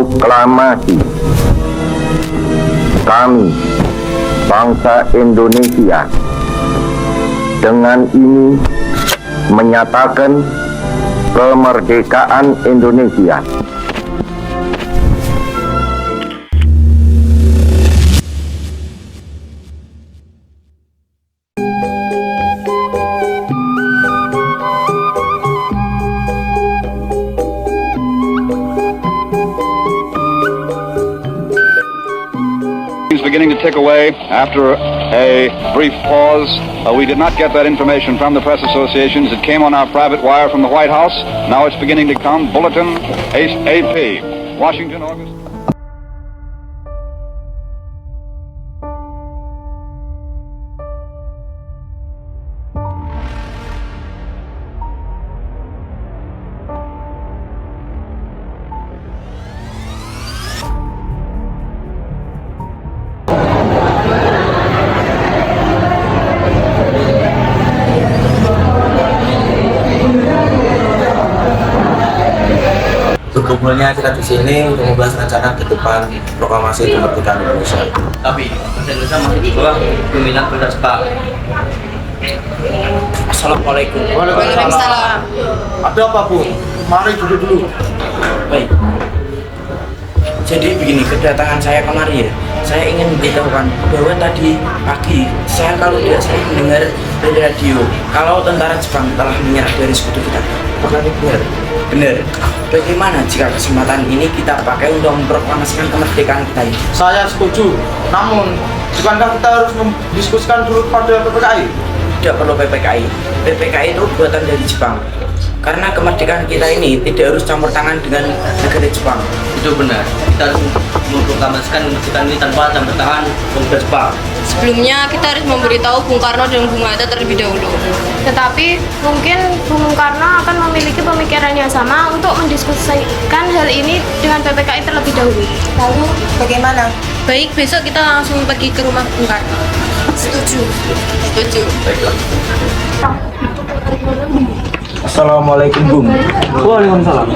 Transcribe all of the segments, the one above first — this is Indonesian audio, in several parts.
proklamasi kami, bangsa Indonesia, dengan ini menyatakan kemerdekaan Indonesia. Beginning to tick away after a brief pause. We did not get that information from the press associations. It came on our private wire from the White House. Now it's beginning to come. Bulletin AP. Washington, August. Berkumpulnya kita di sini untuk membahas rencana ke depan proklamasi kemerdekaan Indonesia. Tapi Indonesia masih di bawah dominan berdasar Jepang. Assalamualaikum. Waalaikumsalam. Ada apa, Bu? Mari duduk dulu. Baik. Jadi begini, kedatangan saya kemari ya, saya ingin memberitahukan bahwa tadi pagi saya kalau tidak saya mendengar dari radio kalau tentara Jepang telah menyerah dari sekutu kita. Apakah ini benar? Benar. Bagaimana jika kesempatan ini kita pakai untuk memproklamasikan kemerdekaan kita ini? Saya setuju. Namun, bukankah kita harus mendiskusikan dulu pada PPKI? Tidak perlu PPKI. PPKI itu buatan dari Jepang. Karena kemerdekaan kita ini tidak harus campur tangan dengan negara Jepang. Itu benar. Kita harus memproklamasikan kemerdekaan ini tanpa campur tangan pemerintah Jepang. Sebelumnya kita harus memberitahu Bung Karno dan Bung Hatta terlebih dahulu. Tetapi mungkin Bung Karno akan memiliki pemikiran yang sama untuk mendiskusikan hal ini dengan PPKI terlebih dahulu. Lalu bagaimana? Baik, besok kita langsung pergi ke rumah Bung Karno. Setuju. Setuju. Baiklah. Assalamualaikum, Bung. Waalaikumsalam.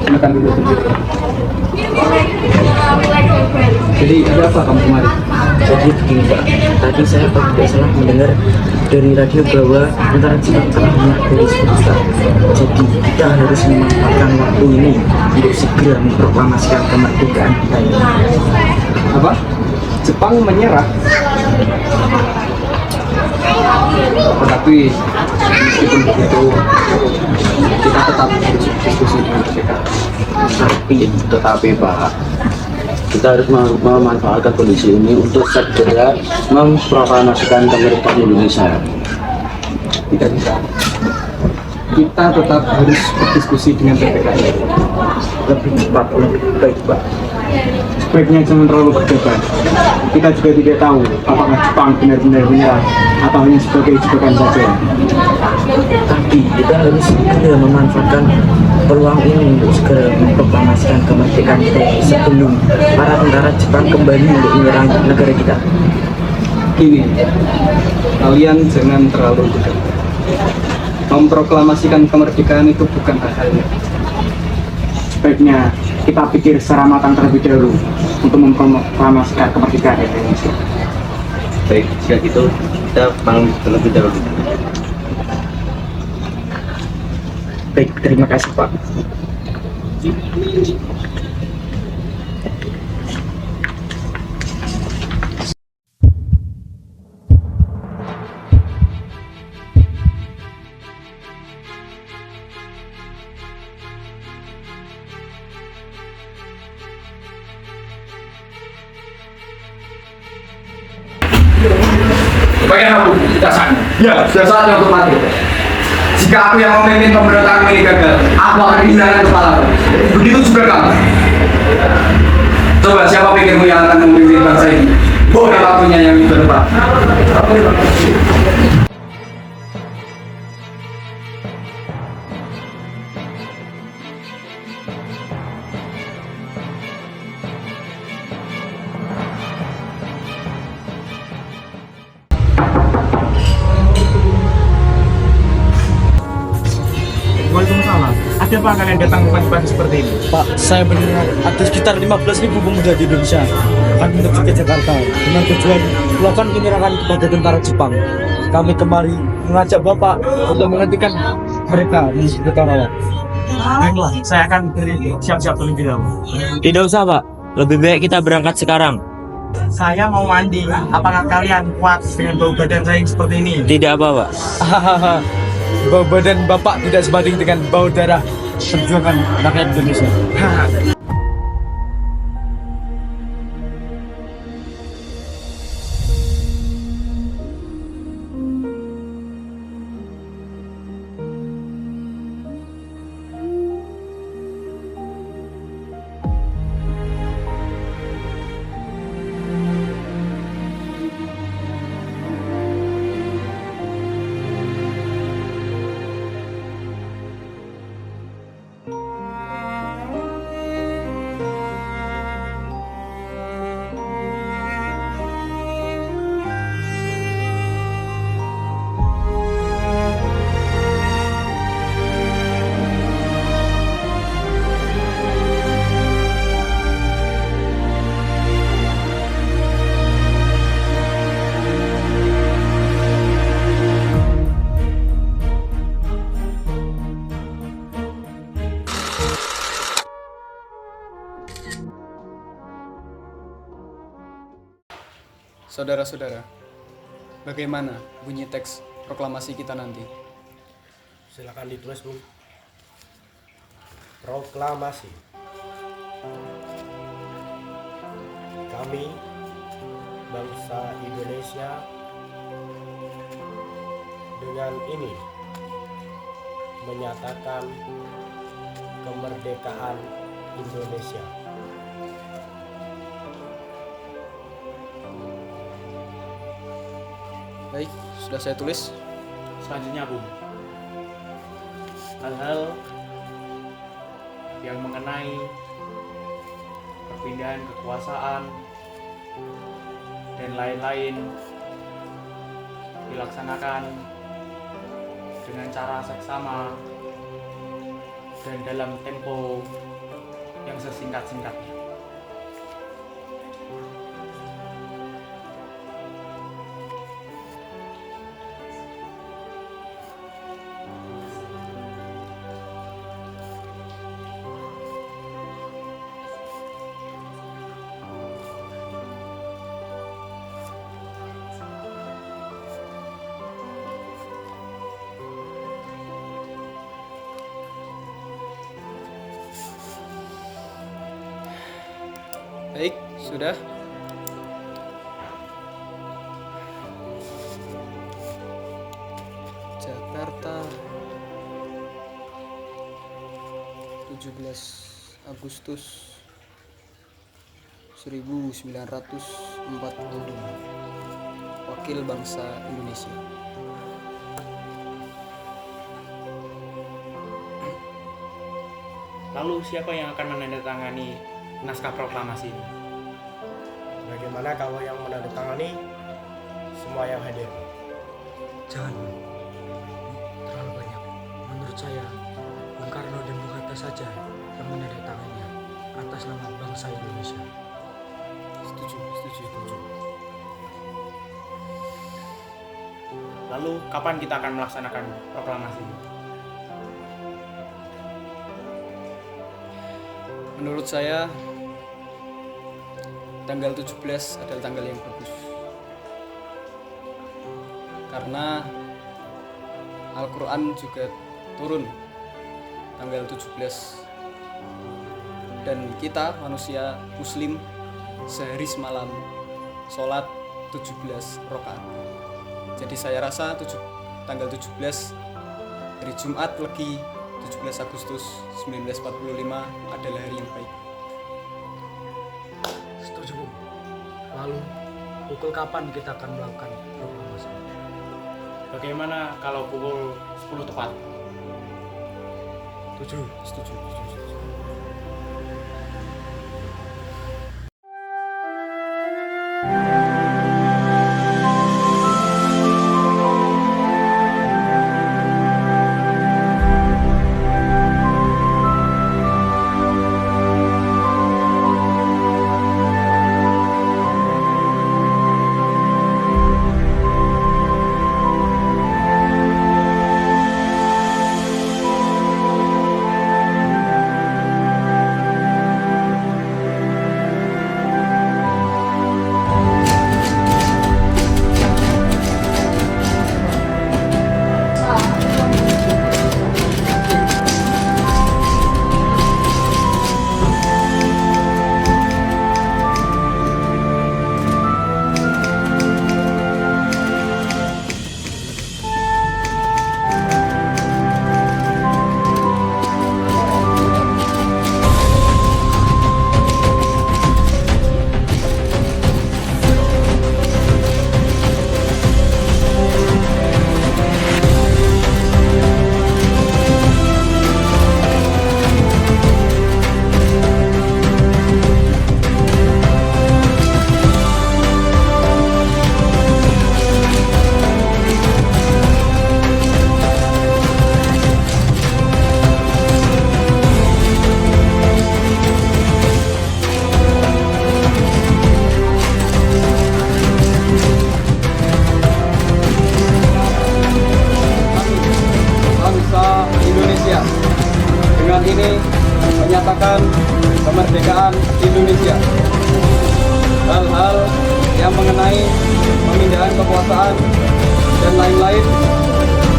Silakan duduk. Jadi ada apa kamu kemarin? Jadi begini Pak, tadi saya kalau tidak salah mendengar dari radio bahwa tentara Jepang telah menyerah dari sekutu kita. Jadi kita harus memanfaatkan waktu ini untuk segera memproklamasikan kemerdekaan kita ini. Apa? Jepang menyerah. Tetapi meskipun begitu, kita tetap harus diskusi dengan mereka. Tetapi Pak, kita harus memanfaatkan kondisi ini untuk segera memproklamasikan kemerdekaan Indonesia. Tidak bisa. Kita tetap harus berdiskusi dengan PPKI. Lebih cepat, lebih baik Pak. Sebaiknya jangan terlalu berdebat. Kita juga tidak tahu apakah Jepang benar-benar menyerah atau hanya sebagai jebakan saja. Tapi kita harus segera memanfaatkan peluang ini untuk segera memproklamasikan kemerdekaan kita sebelum para tentara Jepang kembali untuk menyerang negara kita. Gini, kalian jangan terlalu dekat. Memproklamasikan kemerdekaan itu bukan hal-halnya. Sebaiknya kita pikir secara matang terlebih dahulu untuk memproklamasikan kemerdekaan Indonesia. Baik, jika gitu kita bangun terlebih dahulu. Baik, terima kasih Pak. Bagaimana aku dasarnya? Ya, sudah saatnya untuk mati. Jika aku yang memimpin pemberontakan ini gagal, aku akan kehilangan kepala. Begitu juga kamu. Coba siapa pikirmu yang akan memimpin bangsa ini? Boleh waktunya yang terdepan. Waalaikumsalam. Kenapa kalian datang pagi-pagi seperti ini? Pak, saya mendengar ada sekitar 15.000 pemuda di Indonesia akan menuju ke Jakarta dengan tujuan melakukan penyerangan kepada tentara Jepang. Kami kemari mengajak Bapak untuk menghentikan mereka menuju ke Karawang. Baiklah, saya akan siap-siap terlebih dahulu. Tidak usah, Pak. Lebih baik kita berangkat sekarang. Saya mau mandi. Apakah kalian kuat dengan bau badan saya yang seperti ini? Tidak apa, Pak. Bau badan Bapak tidak sebanding dengan bau darah perjuangan rakyat Indonesia. Saudara-saudara, bagaimana bunyi teks proklamasi kita nanti? Silakan ditulis, Bung. Proklamasi. Kami, bangsa Indonesia, dengan ini menyatakan kemerdekaan Indonesia. Baik, sudah saya tulis. Selanjutnya, Bung, hal-hal yang mengenai perpindahan kekuasaan dan lain-lain dilaksanakan dengan cara seksama dan dalam tempo yang sesingkat-singkatnya. Baik, sudah. Jakarta, 17 Agustus 1945. Wakil bangsa Indonesia. Lalu siapa yang akan menandatangani naskah proklamasi ini? Bagaimana kalau yang menandatangani semua yang hadir? Jangan, terlalu banyak. Menurut saya, Bung Karno dan Bung Hatta saja yang menandatanganinya atas nama bangsa Indonesia. Setuju. Lalu kapan kita akan melaksanakan proklamasi ini? Menurut saya, tanggal 17 adalah tanggal yang bagus. Karena Al-Quran juga turun tanggal 17. Dan kita manusia muslim sehari semalam sholat 17 rakaat. Jadi saya rasa tanggal 17 hari Jumat Legi 17 Agustus 1945 adalah hari yang baik. Setuju, Bung. Lalu, pukul kapan kita akan melakukan proklamasi? Bagaimana kalau pukul 10 tepat? Setuju. menyatakan kemerdekaan Indonesia. Hal-hal yang mengenai pemindahan kekuasaan dan lain-lain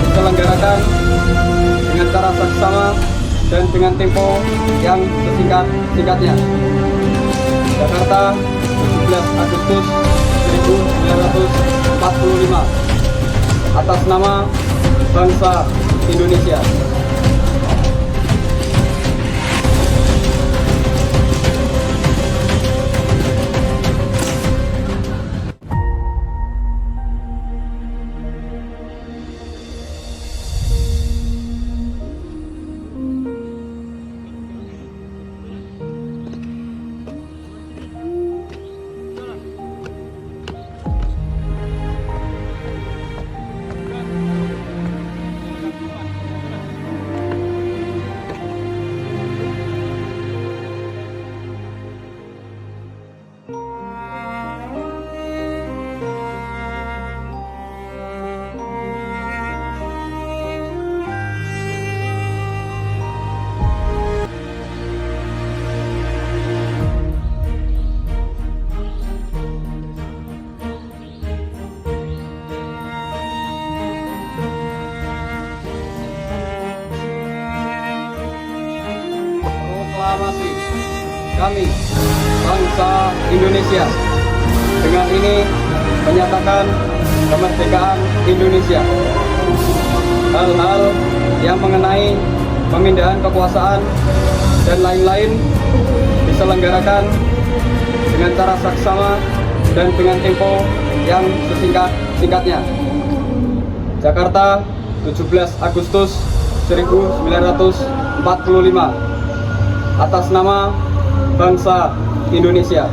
diselenggarakan dengan cara saksama dan dengan tempo yang sesingkat-singkatnya. Jakarta, 17 Agustus 1945. Atas nama bangsa Indonesia. Proklamasi kami, bangsa Indonesia, dengan ini menyatakan kemerdekaan Indonesia. Hal-hal yang mengenai pemindahan kekuasaan dan lain-lain diselenggarakan dengan cara saksama dan dengan tempo yang sesingkat-singkatnya. Jakarta, 17 Agustus 1945. Atas nama bangsa Indonesia.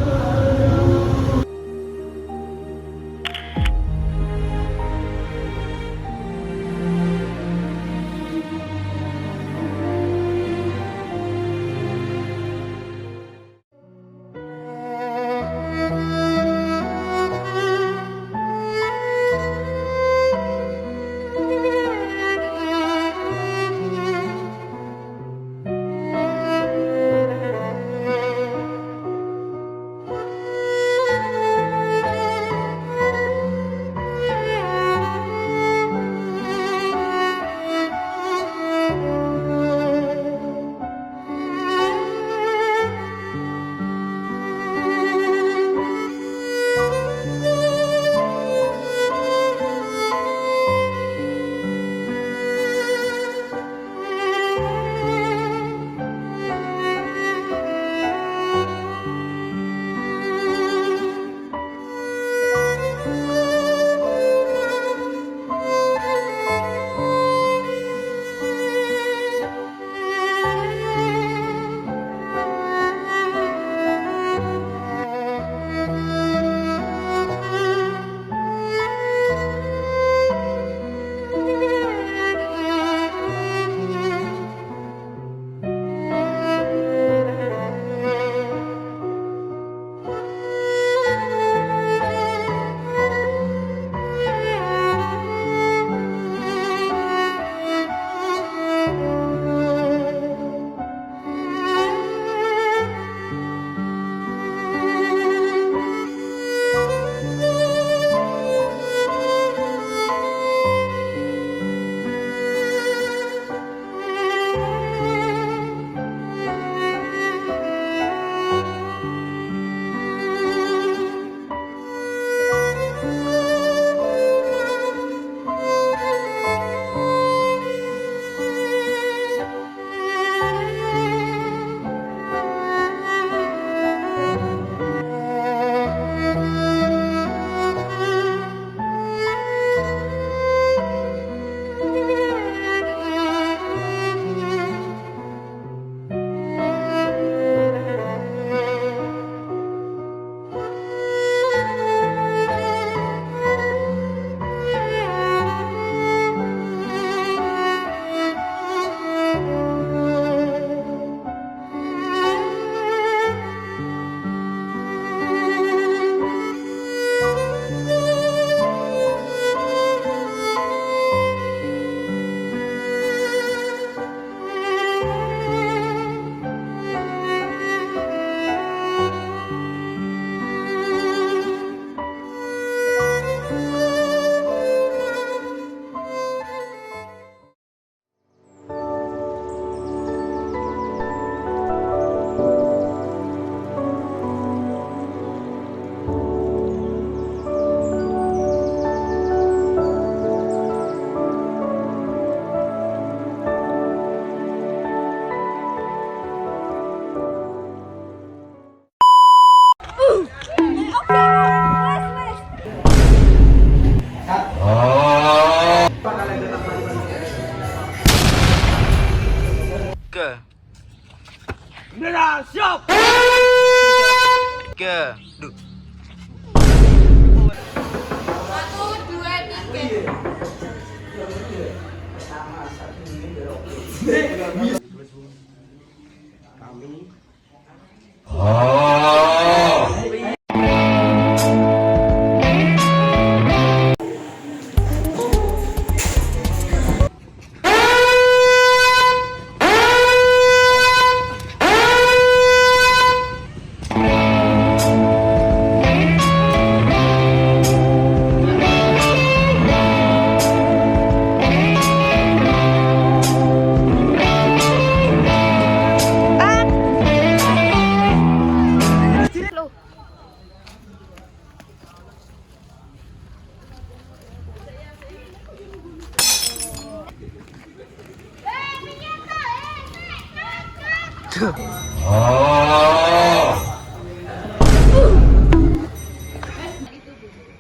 3. Bendera siap. 3. Duh. 1, 2, 3.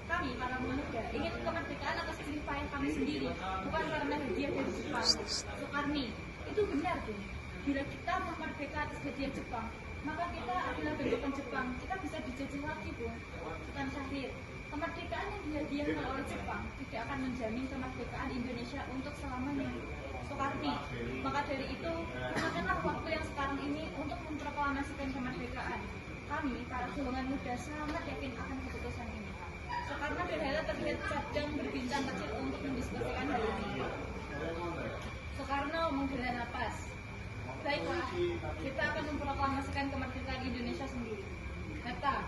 Kami para pemuda ingin kemerdekaan atas jerih payah kami sendiri, bukan karena hadiah dari Jepang. Soekarni, itu benar tuh. Bila kita merdeka atas hadiah Jepang, maka kita adalah bentukan Jepang. Kita bisa dijajah lagi, Bung. Sultan Syahrir, kemerdekaan yang dihadiahkan oleh Jepang tidak akan menjamin kemerdekaan Indonesia untuk selamanya. Soekarni, maka dari itu, gunakanlah waktu yang sekarang ini untuk memproklamasikan kemerdekaan. Kami, para golongan muda, sangat yakin akan keputusan ini. Soekarno dan Hatta terlihat sedang berbincang kecil untuk mendiskusikan hal ini. Soekarno menghela napas. Baiklah, kita akan memproklamasikan kemerdekaan Indonesia sendiri. Hatta.